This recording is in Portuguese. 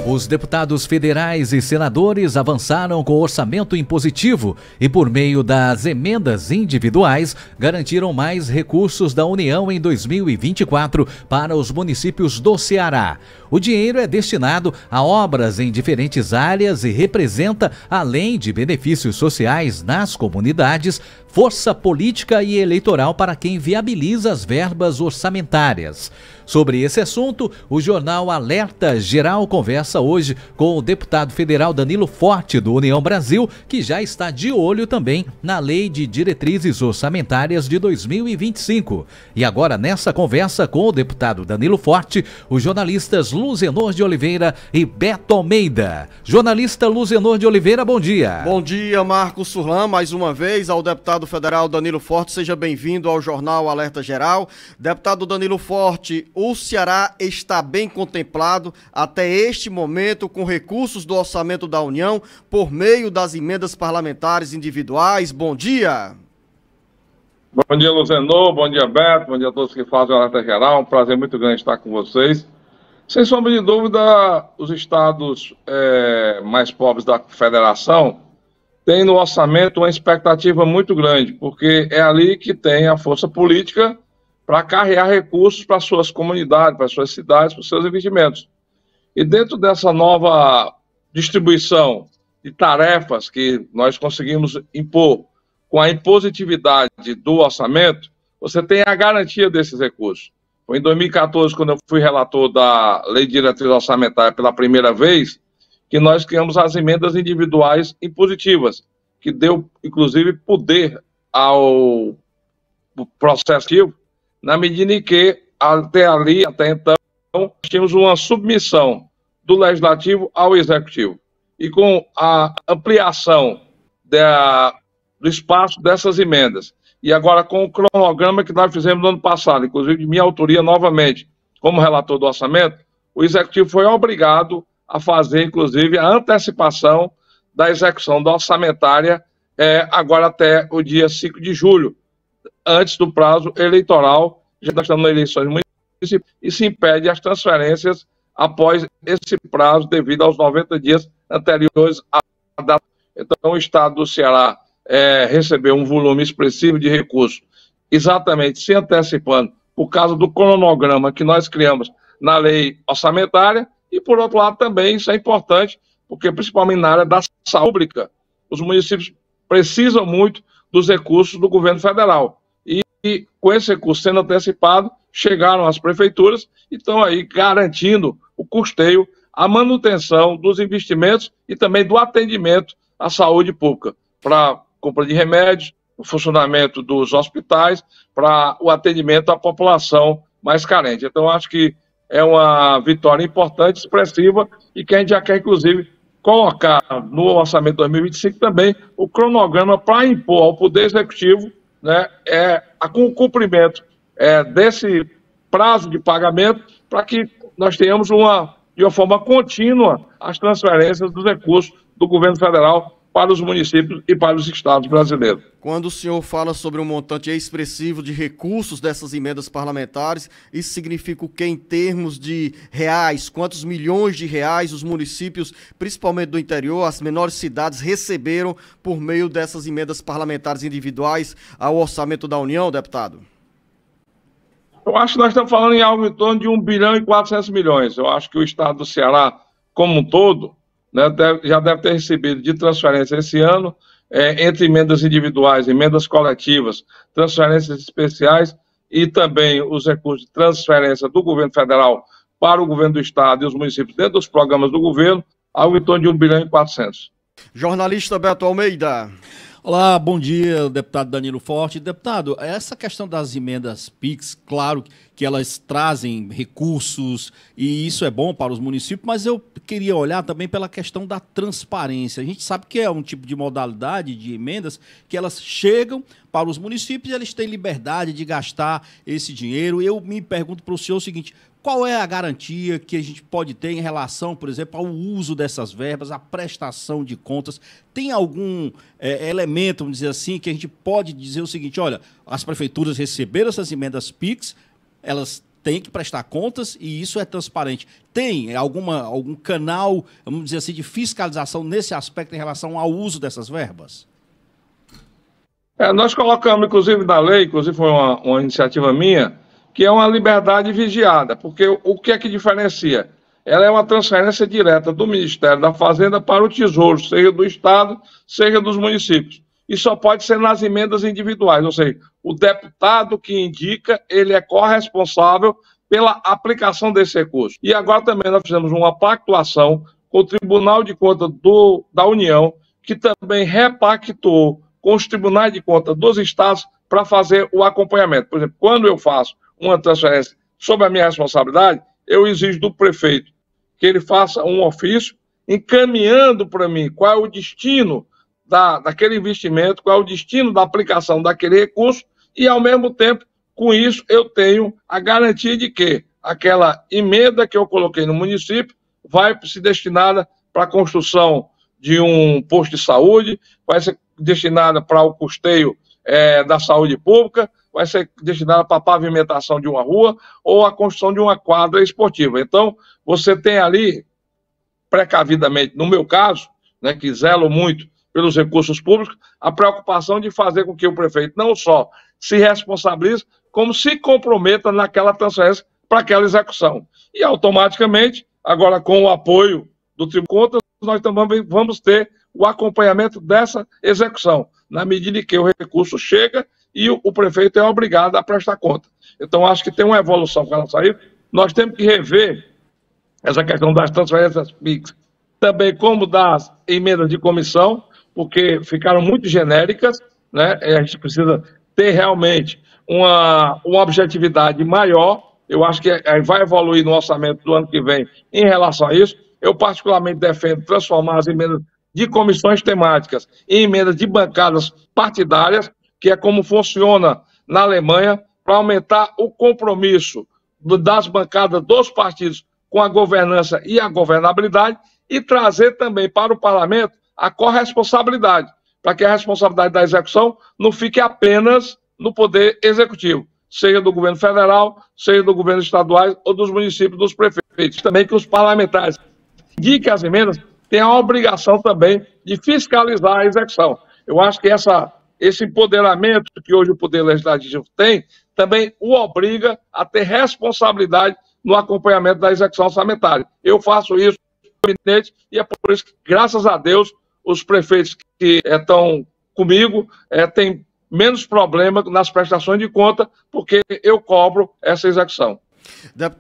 Os deputados federais e senadores avançaram com o orçamento impositivo e, por meio das emendas individuais, garantiram mais recursos da União em 2024 para os municípios do Ceará. O dinheiro é destinado a obras em diferentes áreas e representa, além de benefícios sociais nas comunidades, força política e eleitoral para quem viabiliza as verbas orçamentárias. Sobre esse assunto, o jornal Alerta Geral conversa hoje com o deputado federal Danilo Forte, do União Brasil, que já está de olho também na Lei de Diretrizes Orçamentárias de 2025. E agora, nessa conversa com o deputado Danilo Forte, os jornalistas Luzenor de Oliveira e Beto Almeida. Jornalista Luzenor de Oliveira, bom dia. Bom dia, Marcos Surlan, mais uma vez ao deputado federal Danilo Forte, seja bem-vindo ao jornal Alerta Geral. Deputado Danilo Forte, o Ceará está bem contemplado até este momento com recursos do orçamento da União por meio das emendas parlamentares individuais. Bom dia. Bom dia, Luzenor, bom dia, Beto, bom dia a todos que fazem o Alerta Geral. Um prazer muito grande estar com vocês. Sem sombra de dúvida, os estados mais pobres da federação têm no orçamento uma expectativa muito grande, porque é ali que tem a força política para carregar recursos para suas comunidades, para suas cidades, para os seus investimentos. E dentro dessa nova distribuição de tarefas que nós conseguimos impor com a impositividade do orçamento, você tem a garantia desses recursos. Foi em 2014, quando eu fui relator da Lei de Diretriz Orçamentária pela primeira vez, que nós criamos as emendas individuais impositivas, que deu, inclusive, poder ao processo, na medida em que, até então, nós tínhamos uma submissão do Legislativo ao Executivo. E com a ampliação do espaço dessas emendas, e agora com o cronograma que nós fizemos no ano passado, inclusive de minha autoria novamente, como relator do orçamento, o Executivo foi obrigado a fazer, inclusive, a antecipação da execução da orçamentária agora até o dia 5 de julho, antes do prazo eleitoral. Já estamos nas eleições municipais e se impede as transferências após esse prazo devido aos 90 dias anteriores à data. Então, o Estado do Ceará recebeu um volume expressivo de recursos, exatamente se antecipando por causa do cronograma que nós criamos na lei orçamentária. E, por outro lado, também isso é importante, porque principalmente na área da saúde pública, os municípios precisam muito dos recursos do governo federal. E com esse recurso sendo antecipado, chegaram às prefeituras e estão aí garantindo o custeio, a manutenção dos investimentos e também do atendimento à saúde pública, para compra de remédios, o funcionamento dos hospitais, para o atendimento à população mais carente. Então, acho que é uma vitória importante, expressiva, e que a gente já quer, inclusive, colocar no orçamento 2025 também o cronograma para impor ao Poder Executivo, né, com o cumprimento desse prazo de pagamento, para que nós tenhamos de uma forma contínua as transferências dos recursos do governo federal para os municípios e para os estados brasileiros. Quando o senhor fala sobre um montante expressivo de recursos dessas emendas parlamentares, isso significa o que em termos de reais? Quantos milhões de reais os municípios, principalmente do interior, as menores cidades, receberam por meio dessas emendas parlamentares individuais ao orçamento da União, deputado? Eu acho que nós estamos falando em algo em torno de 1 bilhão e 400 milhões. Eu acho que o estado do Ceará, como um todo, né, já deve ter recebido de transferência esse ano, entre emendas individuais, emendas coletivas, transferências especiais e também os recursos de transferência do governo federal para o governo do estado e os municípios dentro dos programas do governo, algo em torno de 1 bilhão e 400. Jornalista Beto Almeida. Olá, bom dia, deputado Danilo Forte. Deputado, essa questão das emendas PIX, claro que elas trazem recursos e isso é bom para os municípios, mas eu queria olhar também pela questão da transparência. A gente sabe que é um tipo de modalidade de emendas que elas chegam para os municípios e eles têm liberdade de gastar esse dinheiro. Eu me pergunto para o senhor o seguinte: qual é a garantia que a gente pode ter em relação, por exemplo, ao uso dessas verbas, à prestação de contas? Tem algum elemento, vamos dizer assim, que a gente pode dizer o seguinte: olha, as prefeituras receberam essas emendas PIX, elas tem que prestar contas e isso é transparente. Tem algum canal, vamos dizer assim, de fiscalização nesse aspecto em relação ao uso dessas verbas? Nós colocamos, inclusive, na lei, inclusive foi uma iniciativa minha, que é uma liberdade vigiada, porque o que é que diferencia? Ela é uma transferência direta do Ministério da Fazenda para o Tesouro, seja do Estado, seja dos municípios. E só pode ser nas emendas individuais, ou seja, o deputado que indica, ele é corresponsável pela aplicação desse recurso. E agora também nós fizemos uma pactuação com o Tribunal de Contas da União, que também repactuou com os tribunais de contas dos estados para fazer o acompanhamento. Por exemplo, quando eu faço uma transferência sob a minha responsabilidade, eu exijo do prefeito que ele faça um ofício encaminhando para mim qual é o destino daquele investimento, qual é o destino da aplicação daquele recurso e, ao mesmo tempo, com isso, eu tenho a garantia de que aquela emenda que eu coloquei no município vai ser destinada para a construção de um posto de saúde, vai ser destinada para o custeio da saúde pública, vai ser destinada para a pavimentação de uma rua ou a construção de uma quadra esportiva. Então, você tem ali, precavidamente, no meu caso, né, que zelo muito pelos recursos públicos, a preocupação de fazer com que o prefeito não só se responsabilize, como se comprometa naquela transferência para aquela execução. E, automaticamente, agora com o apoio do Tribunal de Contas, nós também vamos ter o acompanhamento dessa execução, na medida em que o recurso chega e o prefeito é obrigado a prestar conta. Então, acho que tem uma evolução com relação a isso. Nós temos que rever essa questão das transferências PIX, também como das emendas de comissão, porque ficaram muito genéricas, né? A gente precisa ter realmente uma objetividade maior. Eu acho que vai evoluir no orçamento do ano que vem em relação a isso. Eu, particularmente, defendo transformar as emendas de comissões temáticas em emendas de bancadas partidárias, que é como funciona na Alemanha, para aumentar o compromisso das bancadas dos partidos com a governança e a governabilidade e trazer também para o parlamento a corresponsabilidade, para que a responsabilidade da execução não fique apenas no poder executivo, seja do governo federal, seja do governo estadual ou dos municípios, dos prefeitos. Também que os parlamentares indiquem as emendas têm a obrigação também de fiscalizar a execução. Eu acho que esse empoderamento que hoje o Poder Legislativo tem, também o obriga a ter responsabilidade no acompanhamento da execução orçamentária. Eu faço isso e é por isso que, graças a Deus, os prefeitos que estão comigo têm menos problema nas prestações de conta, porque eu cobro essa execução. Deputado